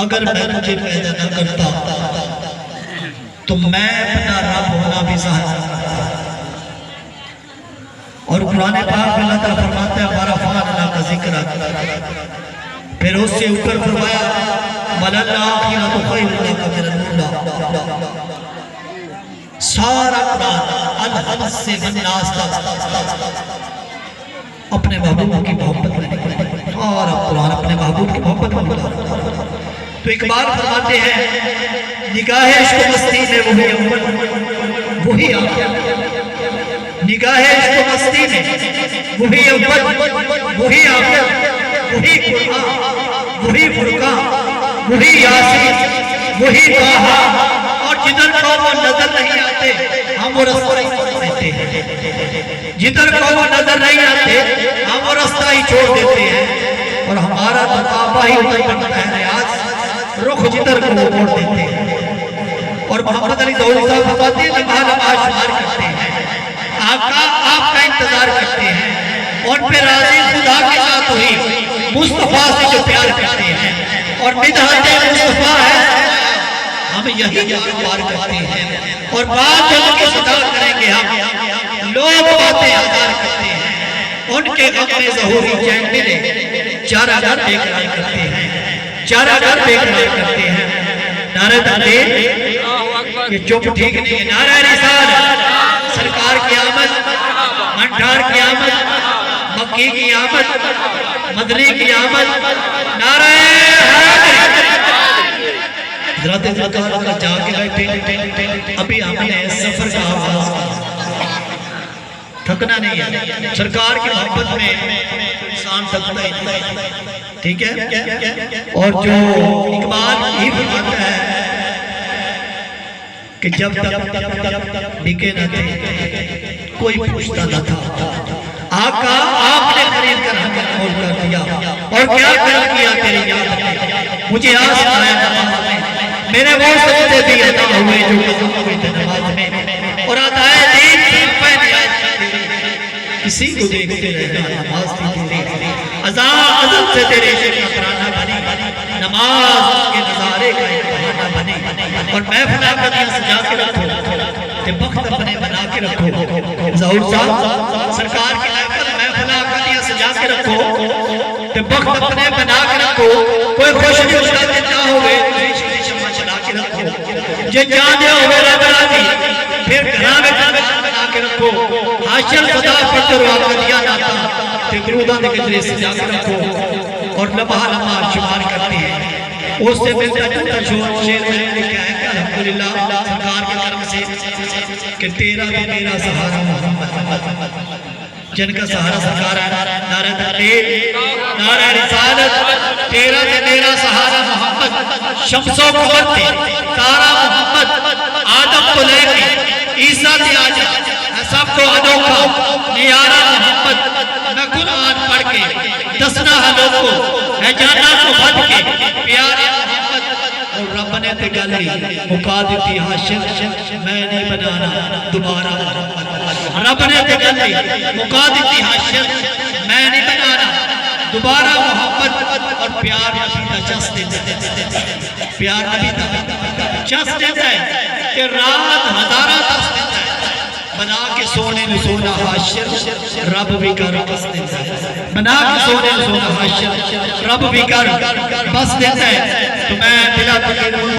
اگر میں تجھے پیدا نہ کرتا تو میں اپنا رب ہونا بھی ظاہر کرتا۔ اور قرآن پاک اللہ تعالیٰ فرماتا ہے ہمارا فان اللہ کا ذکر آتا، پھر اس سے اوپر فرمایا وَلَلْآخِرَةُ خَيْرٌ لَكَ مِنَ الْأُولَىٰ۔ سارا قرآن الحمد سے والناس تک اپنے محبوب کی محبت میں نکلتا ہے، اور قرآن اپنے محبوب کی محبت میں نکلتا ہے۔ تو اقبال فرماتے ہیں نگاہ عشق و مستی میں وہی اول وہی آخر، نگاہ عشق و مستی میں وہی اول وہی آخر، وہی قرآن وہی فرقان وہی یاسین وہی طٰہٰ، اور جدھر کو وہ نظر نہیں آتے ہم وہ رستہ ہی دیتے ہیں، جدھر کو وہ نظر نہیں آتے ہم وہ رستہ ہی چھوڑ دیتے ہیں، اور ہمارا تقاضا ہی ادھر بنتا ہے ریاض، رخ جدھر کو وہ موڑ دیتے ہیں۔ اور محمد علی دولت صاحب فرماتے ہیں لمحہ لمحہ شمار کرتے ہیں، آقا آپ کا انتظار کرتے ہیں، اور پھر راضی خدا کے ساتھ ہوئی مصطفیٰ سے جو پیار کرتے ہیں، اور ندہت مصطفیٰ ہے ہم یہی کاروبار کرتے ہیں، اور بات جو ان کی صدا کریں گے ہم لوگ باتیں ہزار کرتے ہیں، ان کے غم میں ظہوری چین ملے چارہ گھر بے قرار کرتے ہیں، چارہ گھر بے قرار کرتے ہیں۔ نعرہ تکبیر، یہ چپ ٹھیک نہیں ہے، نعرہ رسالت، سرکار کی آمد، انٹھار کی آمد، مکی کی آمد، مدنی کی آمد، نعرہ حیدر۔ حضرات سرکار جا کے بیٹھے، ابھی ہم نے سفر کا آغاز کیا، تھکنا نہیں ہے، سرکار کی محبت میں انسان تھکتا ہی نہیں، ٹھیک ہے۔ اور جو اقبال ہی فرماتا ہے کہ جب تک بکے نہ تھے کوئی پوچھتا نہ تھا، آقا آپ نے خرید کر ہمیں مول کر دیا، اور کیا کر کیا تیری یاد میں، مجھے آس آیا نماز میں، میرے وہ سجدے بھی عطا ہوئے جو قدم ہوئے تھے نماز میں، اور عطائے دین سے پہنے آج تیری، کسی کو دیکھتے رہنا نماز تھی تیری، ازل سے تیرے عشق کا ترانہ بنی، نماز کے نظارے کا ایک بہانہ بنی، اور محفل آقدیاں سجا کے رکھو کہ بخت اپنے بنا کے رکھو۔ ظہور صاحب سرکار کی محفل آقدیاں سجا کے رکھو کہ بخت اپنے بنا کے رکھو، کوئی خوش خوشا دیتا ہوئے جے جانے ہوئے ربرانی پھر گھران بنا کے رکھو، حاشر خدا پتر و آقدیاں ناتا تے گرودہ نے گجرے سجا کے رکھو، اور لمحہ لمحہ شمار کرتے ہیں۔ اس سے ملتا جلتا شیر میں لکھا ہے کہ الحمدللہ سرکار کے کرم سے کہ تیرا بھی میرا سہارا محمد، جن کا سہارا سرکار ہے، نعرہ تکبیر، نعرہ رسالت، تیرا بھی میرا سہارا محمد، شمس و قمر تھے تارا محمد، آدم کو لے کے عیسیٰ سے آجا سب کو انوکھا نیارا محمد، میں قرآن پڑھ کے دسنا حلوں کو ہے جانا کو بھٹ کے پیارا محمد، اور رب نے تے گلی مکا دیتی حاشر میں نہیں بنانا دوبارہ محمد، رب نے تے گلی مکا دیتی حاشر میں نہیں بنانا دوبارہ محمد، اور پیار نبی دا چس دیتا ہے، پیار نبی دا چس دیتا ہے کہ رات ہزارہ دس دیتا ہے، بنا کے سونے میں سونا حاشر رب بھی کر بس دیتا ہے، بنا کے سونے میں سونا حاشر رب بھی کر بس دیتا ہے۔ تو میں بلا تکلف